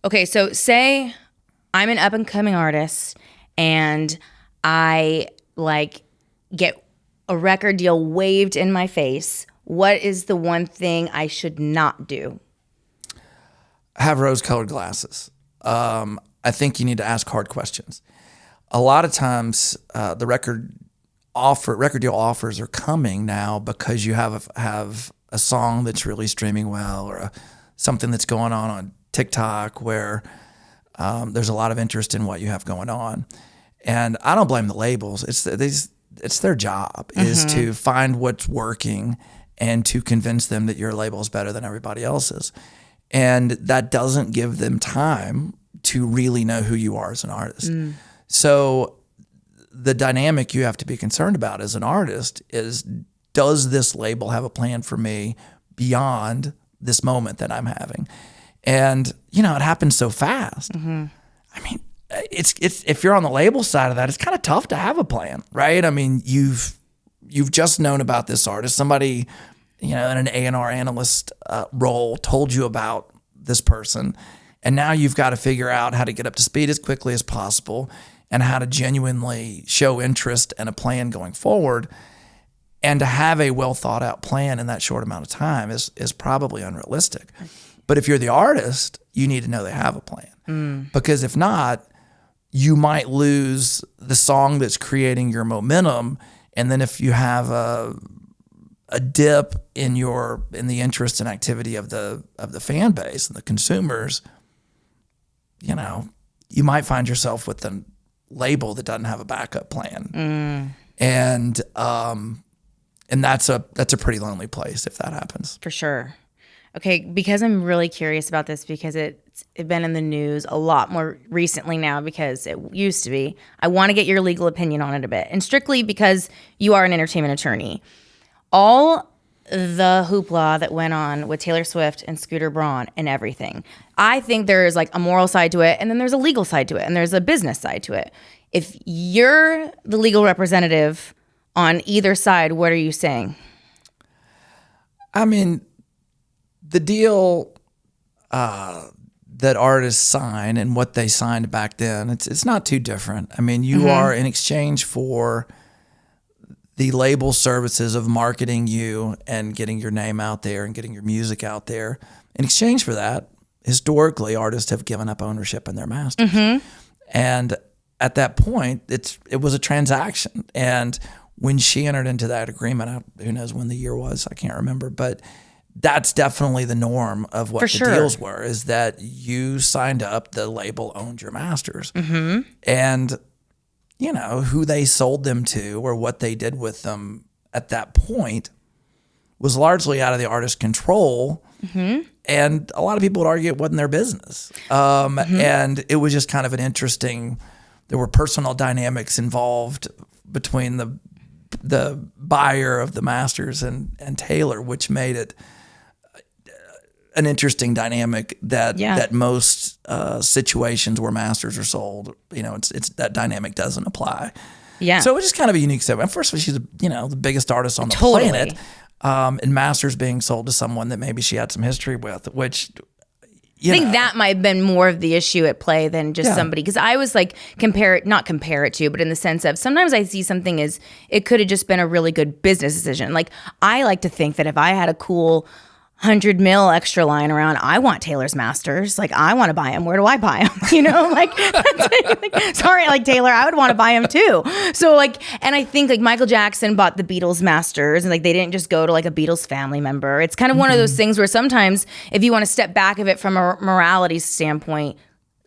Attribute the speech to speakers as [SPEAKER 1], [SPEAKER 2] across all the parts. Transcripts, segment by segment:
[SPEAKER 1] Okay, so say I'm an up-and-coming artist and I get a record deal waved in my face. What is the one thing I should not do?
[SPEAKER 2] Have rose-colored glasses. I think you need to ask hard questions. A lot of times, the record deal offers are coming now because you have a song that's really streaming well, or something that's going on TikTok where there's a lot of interest in what you have going on. And I don't blame the labels. It's their job is to find what's working and to convince them that your label is better than everybody else's. And that doesn't give them time to really know who you are as an artist. So the dynamic you have to be concerned about as an artist is, does this label have a plan for me beyond this moment that I'm having? And, it happens so fast. I mean, it's if you're on the label side of that, it's kind of tough to have a plan, right? I mean, you've just known about this artist. Somebody, in an A&R analyst role told you about this person. And now you've got to figure out how to get up to speed as quickly as possible and how to genuinely show interest and a plan going forward. And to have a well thought out plan in that short amount of time is probably unrealistic. But if you're the artist, you need to know they have a plan. Because if not, you might lose the song that's creating your momentum. And then if you have a dip in the interest and activity of the fan base and the consumers, you might find yourself with a label that doesn't have a backup plan. And that's a pretty lonely place if that happens.
[SPEAKER 1] For sure. Okay, because I'm really curious about this, because it's been in the news a lot more recently now because it used to be. I want to get your legal opinion on it a bit. And strictly because you are an entertainment attorney. All the hoopla that went on with Taylor Swift and Scooter Braun and everything, I think there's a moral side to it, and then there's a legal side to it, and there's a business side to it. If you're the legal representative on either side, what are you saying?
[SPEAKER 2] I mean, the deal that artists sign and what they signed back then, it's not too different. I mean, you are in exchange for the label services of marketing you and getting your name out there and getting your music out there. In exchange for that, historically, artists have given up ownership in their masters. And at that point, it was a transaction. And when she entered into that agreement, who knows when the year was, I can't remember, but that's definitely the norm of what deals were, is that you signed up, the label owned your masters. And who they sold them to or what they did with them at that point was largely out of the artist's control. And a lot of people would argue it wasn't their business. And it was just kind of an interesting, there were personal dynamics involved between the buyer of the masters and Taylor, which made it an interesting dynamic that most situations where masters are sold, it's that dynamic doesn't apply.
[SPEAKER 1] Yeah.
[SPEAKER 2] So it's just kind of a unique setup. First of all, she's the biggest artist on the planet, and masters being sold to someone that maybe she had some history with, which
[SPEAKER 1] I think that might have been more of the issue at play than just somebody, because I was not compare it to, but in the sense of sometimes I see something as it could have just been a really good business decision. I like to think that if I had a cool 100 mil extra lying around, I want Taylor's masters. I want to buy them. Where do I buy them? Sorry, Taylor, I would want to buy them too. So and I think Michael Jackson bought the Beatles masters, and they didn't just go to a Beatles family member. It's kind of one of those things where sometimes if you want to step back of it from a morality standpoint,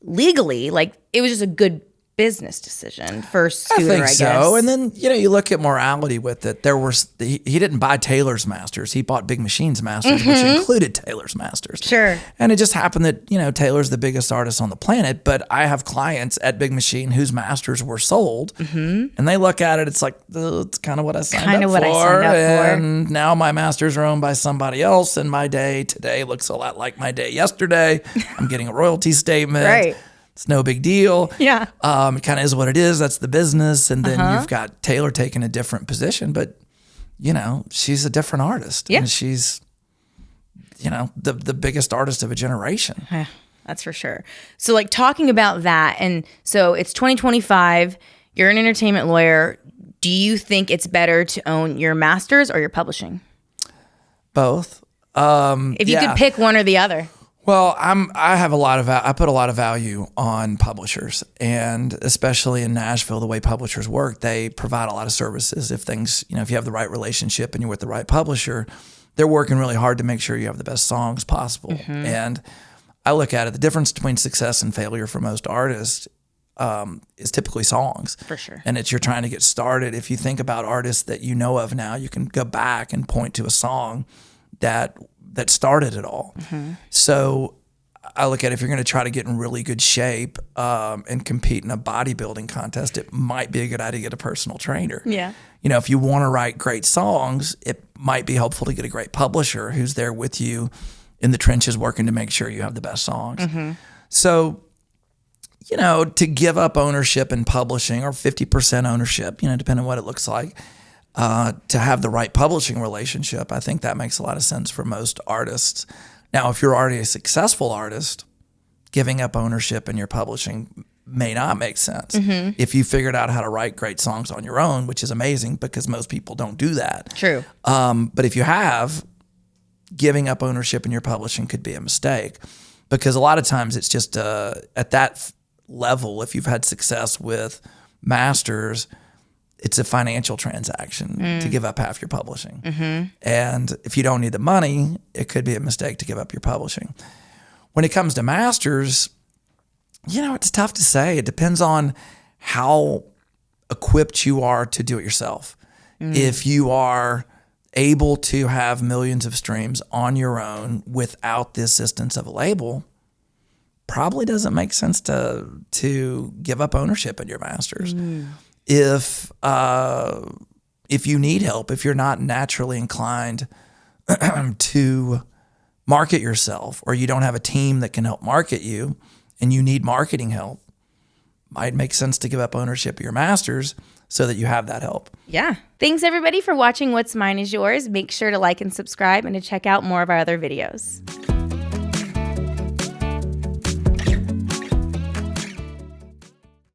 [SPEAKER 1] legally, it was just a good business decision for Scooter, I
[SPEAKER 2] think
[SPEAKER 1] guess.
[SPEAKER 2] so. And then, you look at morality with it. He didn't buy Taylor's masters. He bought Big Machine's masters, which included Taylor's masters.
[SPEAKER 1] Sure.
[SPEAKER 2] And it just happened that, Taylor's the biggest artist on the planet, but I have clients at Big Machine whose masters were sold, and they look at it, it's it's kind of what I signed up for. And now my masters are owned by somebody else, and my day today looks a lot like my day yesterday. I'm getting a royalty statement.
[SPEAKER 1] Right.
[SPEAKER 2] It's no big deal.
[SPEAKER 1] Yeah.
[SPEAKER 2] It kind of is what it is. That's the business. And then you've got Taylor taking a different position, but she's a different artist.
[SPEAKER 1] Yeah.
[SPEAKER 2] And she's, the biggest artist of a generation.
[SPEAKER 1] That's for sure. So like talking about that, and so it's 2025, you're an entertainment lawyer. Do you think it's better to own your masters or your publishing?
[SPEAKER 2] Both.
[SPEAKER 1] If you could pick one or the other.
[SPEAKER 2] Well, I put a lot of value on publishers, and especially in Nashville, the way publishers work, they provide a lot of services. If things, if you have the right relationship and you're with the right publisher, they're working really hard to make sure you have the best songs possible. And I look at it, the difference between success and failure for most artists is typically songs.
[SPEAKER 1] For sure.
[SPEAKER 2] And you're trying to get started. If you think about artists that you know of now, you can go back and point to a song that started it all. So I look at it, if you're going to try to get in really good shape and compete in a bodybuilding contest, it might be a good idea to get a personal trainer.
[SPEAKER 1] Yeah.
[SPEAKER 2] If you want to write great songs, it might be helpful to get a great publisher who's there with you in the trenches working to make sure you have the best songs. So, to give up ownership in publishing or 50% ownership, depending on what it looks like, to have the right publishing relationship, I think that makes a lot of sense for most artists. Now, if you're already a successful artist, giving up ownership in your publishing may not make sense. If you figured out how to write great songs on your own, which is amazing because most people don't do that.
[SPEAKER 1] True.
[SPEAKER 2] But if you have, giving up ownership in your publishing could be a mistake, because a lot of times it's just at that level, if you've had success with masters, it's a financial transaction to give up half your publishing. And if you don't need the money, it could be a mistake to give up your publishing. When it comes to masters, it's tough to say. It depends on how equipped you are to do it yourself. If you are able to have millions of streams on your own without the assistance of a label, probably doesn't make sense to give up ownership in your masters. If you need help, if you're not naturally inclined to market yourself, or you don't have a team that can help market you and you need marketing help, might make sense to give up ownership of your masters so that you have that help.
[SPEAKER 1] Yeah. Thanks everybody for watching What's Mine is Yours. Make sure to like and subscribe and to check out more of our other videos.